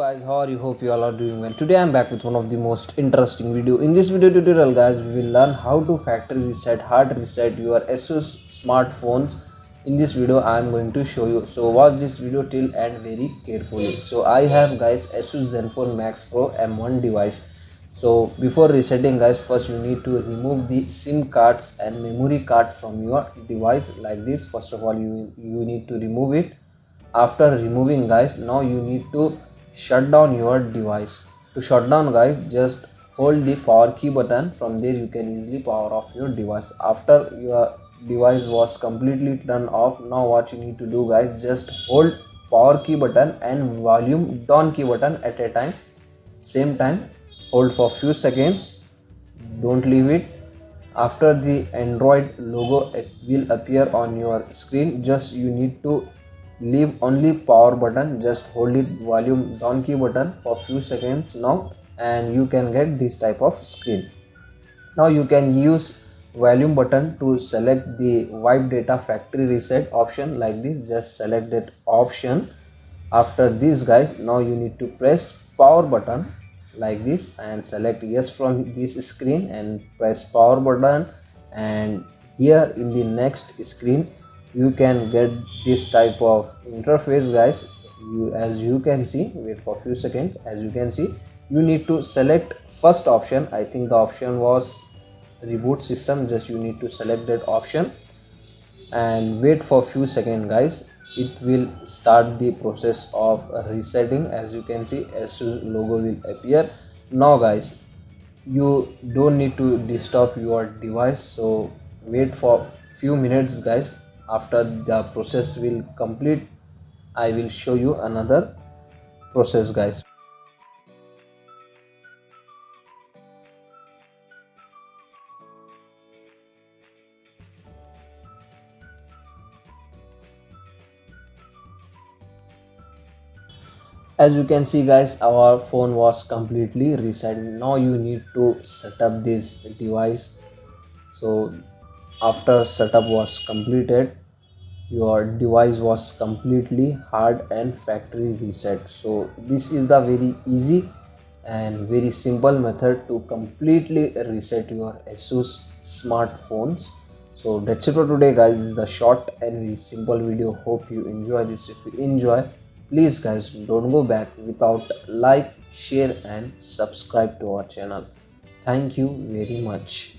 guys, how are you? Hope you all are doing well. Today I'm back with one of the most interesting video. In this video tutorial guys, we will learn how to factory reset, hard reset your Asus smartphones. In this video I am going to show you. So watch this video till end very carefully. So I have guys Asus Zenfone Max Pro M1 device. So before resetting guys, first you need to remove the SIM cards and memory card from your device like this. First of all you need to remove it. After removing guys, now you need to shut down your device. To shut down guys, just hold the power key button. From there you can easily power off your device. After your device was completely turned off, now what you need to do guys, just hold power key button and volume down key button at a time, same time. Hold for few seconds, don't leave it. After the Android logo will appear on your screen, just you need to leave only power button, just hold it volume down key button for few seconds now, and you can get this type of screen. Now you can use volume button to select the wipe data factory reset option like this. Just select that option. After this guys, now you need to press power button like this and select yes from this screen and press power button, and here in the next screen you can get this type of interface guys. As you can see, wait for few seconds. As you can see, you need to select first option. I think the option was reboot system. Just you need to select that option and wait for few seconds guys. It will start the process of resetting. As you can see, Asus logo will appear. Now guys, you don't need to disturb your device, so wait for few minutes guys. After the process will complete, I will show you another process guys. As you can see guys, our phone was completely reset. Now you need to set up this device. So after setup was completed, your device was completely hard and factory reset. So this is the very easy and very simple method to completely reset your Asus smartphones. So that's it for today guys. This is the short and very simple video. Hope you enjoy this. If you enjoy, please guys don't go back without like, share and subscribe to our channel. Thank you very much.